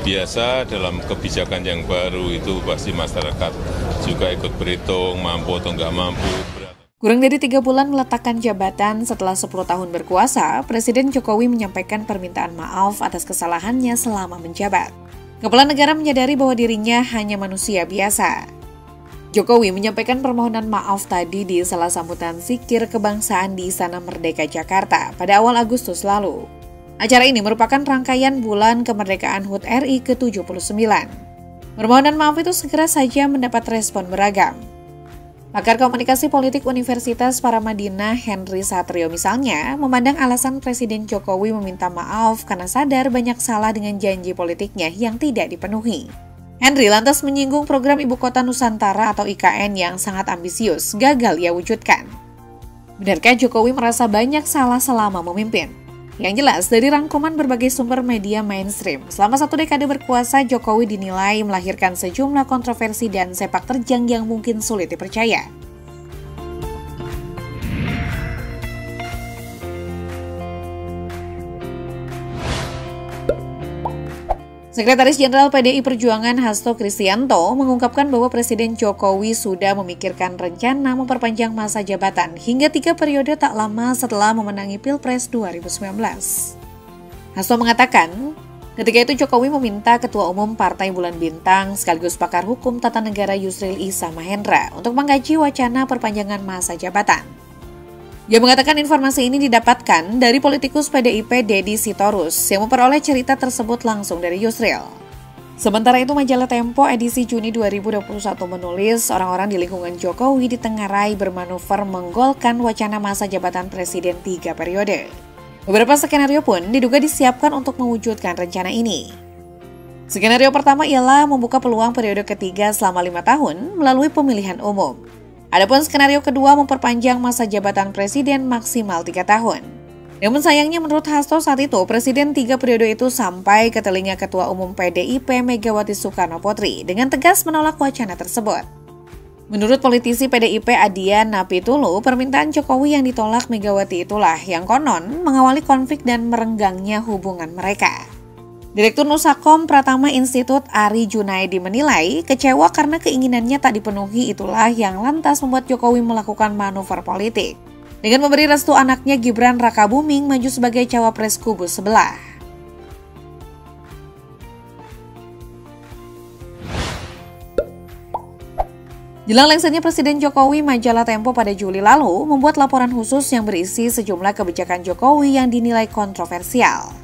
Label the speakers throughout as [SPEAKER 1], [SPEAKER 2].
[SPEAKER 1] biasa dalam kebijakan yang baru itu pasti masyarakat juga ikut berhitung mampu atau nggak mampu.
[SPEAKER 2] Kurang dari 3 bulan meletakkan jabatan setelah 10 tahun berkuasa, Presiden Jokowi menyampaikan permintaan maaf atas kesalahannya selama menjabat. Kepala negara menyadari bahwa dirinya hanya manusia biasa. Jokowi menyampaikan permohonan maaf tadi di salah sambutan zikir kebangsaan di Istana Merdeka Jakarta pada awal Agustus lalu. Acara ini merupakan rangkaian bulan kemerdekaan HUT RI ke-79. Permohonan maaf itu segera saja mendapat respon beragam. Pakar Komunikasi Politik Universitas Paramadina Henry Satrio misalnya memandang alasan Presiden Jokowi meminta maaf karena sadar banyak salah dengan janji politiknya yang tidak dipenuhi. Henry lantas menyinggung program Ibu Kota Nusantara atau IKN yang sangat ambisius gagal ia wujudkan. Benarkah Jokowi merasa banyak salah selama memimpin? Yang jelas, dari rangkuman berbagai sumber media mainstream, selama 1 dekade berkuasa, Jokowi dinilai melahirkan sejumlah kontroversi dan sepak terjang yang mungkin sulit dipercaya. Sekretaris Jenderal PDI Perjuangan Hasto Kristianto mengungkapkan bahwa Presiden Jokowi sudah memikirkan rencana memperpanjang masa jabatan hingga 3 periode tak lama setelah memenangi Pilpres 2019. Hasto mengatakan, ketika itu Jokowi meminta Ketua Umum Partai Bulan Bintang sekaligus pakar hukum tata negara Yusril Iza Mahendra untuk mengkaji wacana perpanjangan masa jabatan. Dia mengatakan informasi ini didapatkan dari politikus PDIP Deddy Sitorus yang memperoleh cerita tersebut langsung dari Yusril. Sementara itu majalah Tempo edisi Juni 2021 menulis orang-orang di lingkungan Jokowi ditengarai bermanuver menggolkan wacana masa jabatan Presiden 3 periode. Beberapa skenario pun diduga disiapkan untuk mewujudkan rencana ini. Skenario pertama ialah membuka peluang periode ketiga selama 5 tahun melalui pemilihan umum. Adapun skenario kedua memperpanjang masa jabatan presiden maksimal 3 tahun. Namun sayangnya menurut Hasto saat itu, presiden 3 periode itu sampai ke telinga Ketua Umum PDIP Megawati Soekarnoputri dengan tegas menolak wacana tersebut. Menurut politisi PDIP Adian Napitulu, permintaan Jokowi yang ditolak Megawati itulah yang konon mengawali konflik dan merenggangnya hubungan mereka. Direktur Nusakom Pratama Institut Ari Junaidi menilai kecewa karena keinginannya tak dipenuhi itulah yang lantas membuat Jokowi melakukan manuver politik dengan memberi restu anaknya Gibran Rakabuming maju sebagai cawapres kubu sebelah. Jelang lengsernya Presiden Jokowi, majalah Tempo pada Juli lalu membuat laporan khusus yang berisi sejumlah kebijakan Jokowi yang dinilai kontroversial.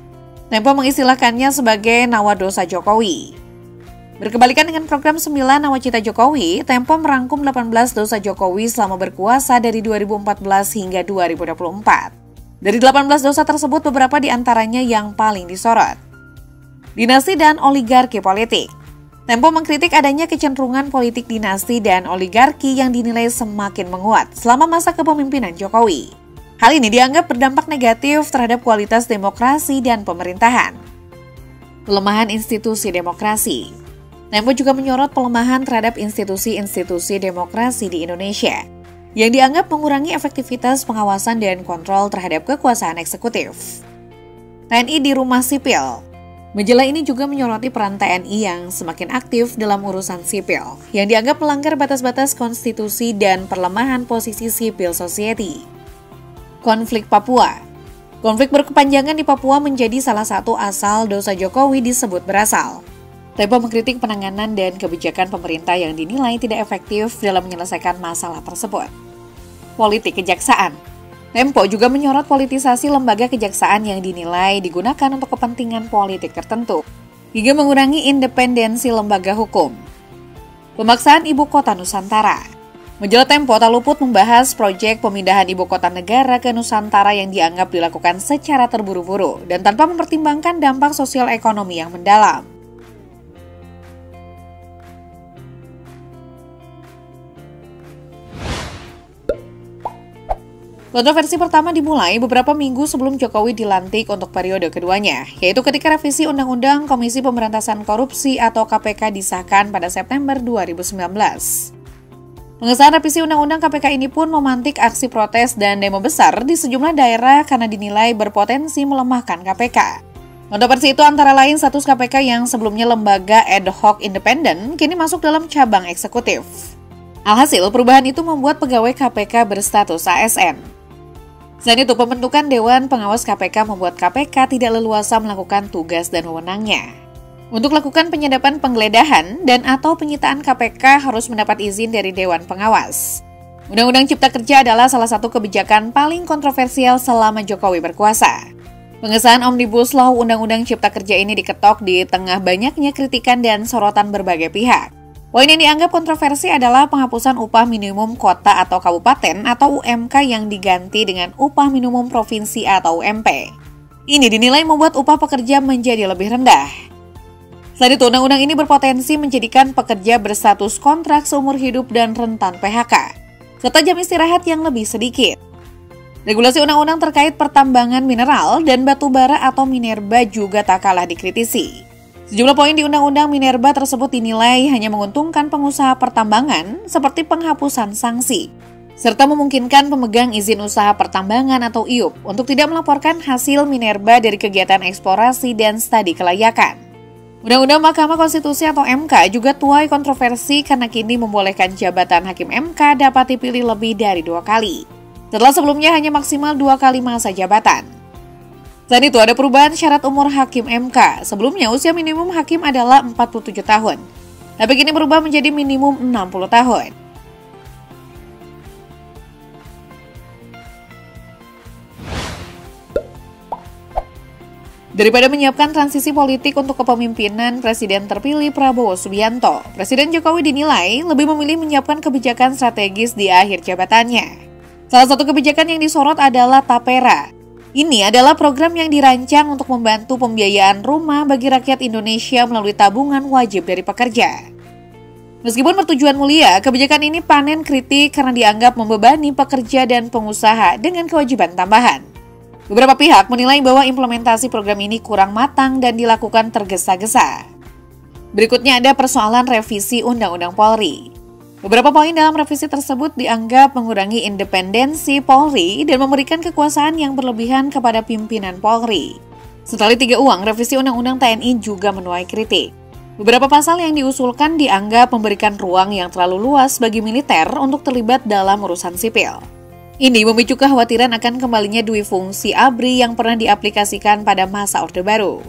[SPEAKER 2] Tempo mengistilahkannya sebagai nawadosa Jokowi. Berkebalikan dengan program 9 Nawacita Jokowi, Tempo merangkum 18 dosa Jokowi selama berkuasa dari 2014 hingga 2024. Dari 18 dosa tersebut, beberapa di antaranya yang paling disorot. Dinasti dan oligarki politik. Tempo mengkritik adanya kecenderungan politik dinasti dan oligarki yang dinilai semakin menguat selama masa kepemimpinan Jokowi. Hal ini dianggap berdampak negatif terhadap kualitas demokrasi dan pemerintahan. Pelemahan institusi demokrasi. Tempo juga menyorot pelemahan terhadap institusi-institusi demokrasi di Indonesia, yang dianggap mengurangi efektivitas pengawasan dan kontrol terhadap kekuasaan eksekutif. TNI di rumah sipil. Majalah ini juga menyoroti peran TNI yang semakin aktif dalam urusan sipil, yang dianggap melanggar batas-batas konstitusi dan perlemahan posisi civil society. Konflik Papua. Konflik berkepanjangan di Papua menjadi salah satu asal dosa Jokowi disebut berasal. Tempo mengkritik penanganan dan kebijakan pemerintah yang dinilai tidak efektif dalam menyelesaikan masalah tersebut. Politik kejaksaan. Tempo juga menyorot politisasi lembaga kejaksaan yang dinilai digunakan untuk kepentingan politik tertentu, hingga mengurangi independensi lembaga hukum. Pemaksaan Ibu Kota Nusantara. Majalah Tempo tak luput membahas proyek pemindahan ibu kota negara ke Nusantara yang dianggap dilakukan secara terburu-buru dan tanpa mempertimbangkan dampak sosial ekonomi yang mendalam. Kontroversi pertama dimulai beberapa minggu sebelum Jokowi dilantik untuk periode keduanya, yaitu ketika revisi Undang-Undang Komisi Pemberantasan Korupsi atau KPK disahkan pada September 2019. Pengesahan revisi Undang-Undang KPK ini pun memantik aksi protes dan demo besar di sejumlah daerah karena dinilai berpotensi melemahkan KPK. Kontroversi itu antara lain status KPK yang sebelumnya lembaga ad hoc independen kini masuk dalam cabang eksekutif. Alhasil, perubahan itu membuat pegawai KPK berstatus ASN. Selain itu, pembentukan Dewan Pengawas KPK membuat KPK tidak leluasa melakukan tugas dan wewenangnya. Untuk melakukan penyadapan penggeledahan dan atau penyitaan KPK harus mendapat izin dari Dewan Pengawas. Undang-Undang Cipta Kerja adalah salah satu kebijakan paling kontroversial selama Jokowi berkuasa. Pengesahan Omnibus Law Undang-Undang Cipta Kerja ini diketok di tengah banyaknya kritikan dan sorotan berbagai pihak. Poin yang dianggap kontroversi adalah penghapusan upah minimum kota atau kabupaten atau UMK yang diganti dengan upah minimum provinsi atau UMP. Ini dinilai membuat upah pekerja menjadi lebih rendah. Selain itu, undang-undang ini berpotensi menjadikan pekerja berstatus kontrak seumur hidup dan rentan PHK, serta jam istirahat yang lebih sedikit. Regulasi undang-undang terkait pertambangan mineral dan batu bara atau minerba juga tak kalah dikritisi. Sejumlah poin di Undang-Undang Minerba tersebut dinilai hanya menguntungkan pengusaha pertambangan seperti penghapusan sanksi, serta memungkinkan pemegang izin usaha pertambangan atau IUP untuk tidak melaporkan hasil minerba dari kegiatan eksplorasi dan studi kelayakan. Undang-Undang Mahkamah Konstitusi atau MK juga tuai kontroversi karena kini membolehkan jabatan Hakim MK dapat dipilih lebih dari 2 kali, setelah sebelumnya hanya maksimal 2 kali masa jabatan. Selain itu, ada perubahan syarat umur Hakim MK. Sebelumnya, usia minimum Hakim adalah 47 tahun. Tapi kini berubah menjadi minimum 60 tahun. Daripada menyiapkan transisi politik untuk kepemimpinan Presiden terpilih Prabowo Subianto, Presiden Jokowi dinilai lebih memilih menyiapkan kebijakan strategis di akhir jabatannya. Salah satu kebijakan yang disorot adalah Tapera. Ini adalah program yang dirancang untuk membantu pembiayaan rumah bagi rakyat Indonesia melalui tabungan wajib dari pekerja. Meskipun bertujuan mulia, kebijakan ini panen kritik karena dianggap membebani pekerja dan pengusaha dengan kewajiban tambahan. Beberapa pihak menilai bahwa implementasi program ini kurang matang dan dilakukan tergesa-gesa. Berikutnya ada persoalan revisi Undang-Undang Polri. Beberapa poin dalam revisi tersebut dianggap mengurangi independensi Polri dan memberikan kekuasaan yang berlebihan kepada pimpinan Polri. Setelah 3 uang, revisi Undang-Undang TNI juga menuai kritik. Beberapa pasal yang diusulkan dianggap memberikan ruang yang terlalu luas bagi militer untuk terlibat dalam urusan sipil. Ini memicu kekhawatiran akan kembalinya dui fungsi ABRI yang pernah diaplikasikan pada masa Orde Baru.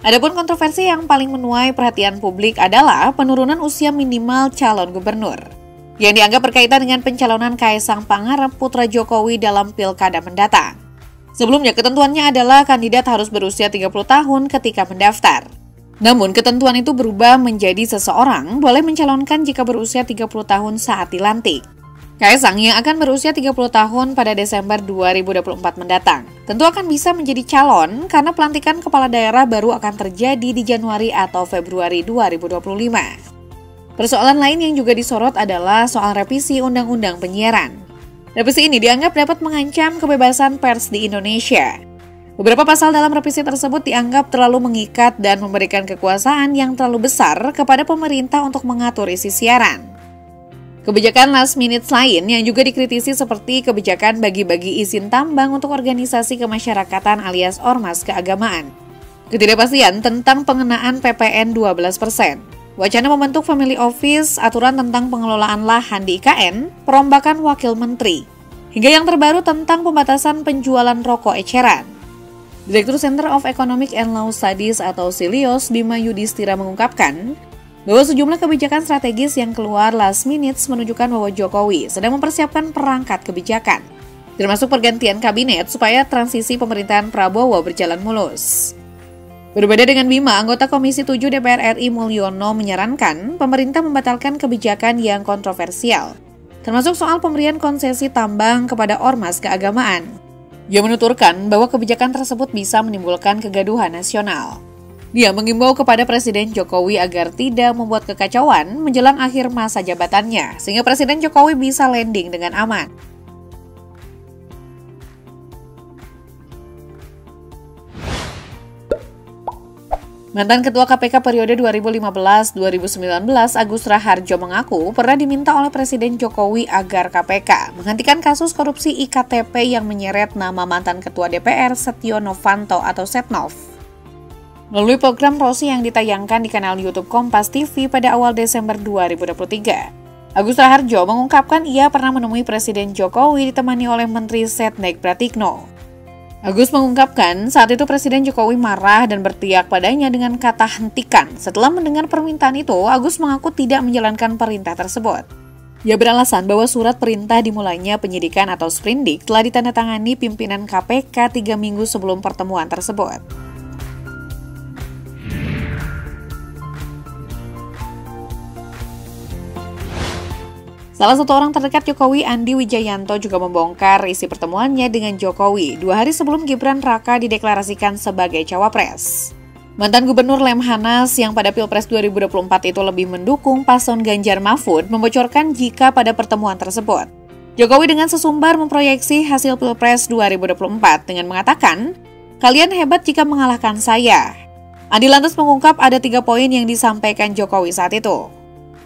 [SPEAKER 2] Adapun kontroversi yang paling menuai perhatian publik adalah penurunan usia minimal calon gubernur, yang dianggap berkaitan dengan pencalonan Kaisang Pangarep putra Jokowi dalam pilkada mendatang. Sebelumnya, ketentuannya adalah kandidat harus berusia 30 tahun ketika mendaftar. Namun, ketentuan itu berubah menjadi seseorang boleh mencalonkan jika berusia 30 tahun saat dilantik. Kaisang yang akan berusia 30 tahun pada Desember 2024 mendatang tentu akan bisa menjadi calon karena pelantikan kepala daerah baru akan terjadi di Januari atau Februari 2025. Persoalan lain yang juga disorot adalah soal revisi Undang-Undang Penyiaran. Revisi ini dianggap dapat mengancam kebebasan pers di Indonesia. Beberapa pasal dalam revisi tersebut dianggap terlalu mengikat dan memberikan kekuasaan yang terlalu besar kepada pemerintah untuk mengatur isi siaran. Kebijakan last minute lain yang juga dikritisi seperti kebijakan bagi-bagi izin tambang untuk organisasi kemasyarakatan alias ormas keagamaan. Ketidakpastian tentang pengenaan PPN 12%. Wacana membentuk Family Office, aturan tentang pengelolaan lahan di IKN, perombakan wakil menteri. Hingga yang terbaru tentang pembatasan penjualan rokok eceran. Direktur Center of Economic and Law Studies atau Silios Bima Yudhistira mengungkapkan bahwa sejumlah kebijakan strategis yang keluar last minute menunjukkan bahwa Jokowi sedang mempersiapkan perangkat kebijakan, termasuk pergantian kabinet supaya transisi pemerintahan Prabowo berjalan mulus. Berbeda dengan Bima, anggota Komisi 7 DPR RI Mulyono menyarankan pemerintah membatalkan kebijakan yang kontroversial, termasuk soal pemberian konsesi tambang kepada ormas keagamaan. Dia menuturkan bahwa kebijakan tersebut bisa menimbulkan kegaduhan nasional. Dia mengimbau kepada Presiden Jokowi agar tidak membuat kekacauan menjelang akhir masa jabatannya, sehingga Presiden Jokowi bisa landing dengan aman. Mantan Ketua KPK periode 2015-2019 Agus Raharjo mengaku pernah diminta oleh Presiden Jokowi agar KPK menghentikan kasus korupsi IKTP yang menyeret nama mantan Ketua DPR Setio Novanto atau Setnov. melalui program Rosi yang ditayangkan di kanal YouTube Kompas TV pada awal Desember 2023. Agus Raharjo mengungkapkan ia pernah menemui Presiden Jokowi ditemani oleh Menteri Setnek Pratikno. Agus mengungkapkan saat itu Presiden Jokowi marah dan berteriak padanya dengan kata hentikan. Setelah mendengar permintaan itu, Agus mengaku tidak menjalankan perintah tersebut. Ia beralasan bahwa surat perintah dimulainya penyidikan atau sprindik telah ditandatangani pimpinan KPK 3 minggu sebelum pertemuan tersebut. Salah satu orang terdekat Jokowi, Andi Wijayanto, juga membongkar isi pertemuannya dengan Jokowi 2 hari sebelum Gibran Raka dideklarasikan sebagai cawapres. Mantan Gubernur Lemhanas yang pada Pilpres 2024 itu lebih mendukung paslon Ganjar Mahfud membocorkan jika pada pertemuan tersebut Jokowi dengan sesumbar memproyeksi hasil Pilpres 2024 dengan mengatakan, "Kalian hebat jika mengalahkan saya." Andi lantas mengungkap ada 3 poin yang disampaikan Jokowi saat itu,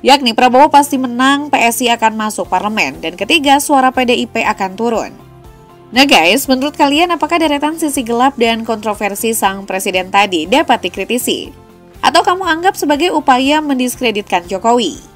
[SPEAKER 2] yakni Prabowo pasti menang, PSI akan masuk parlemen, dan ketiga, suara PDIP akan turun. Nah guys, menurut kalian apakah deretan sisi gelap dan kontroversi sang presiden tadi dapat dikritisi? Atau kamu anggap sebagai upaya mendiskreditkan Jokowi?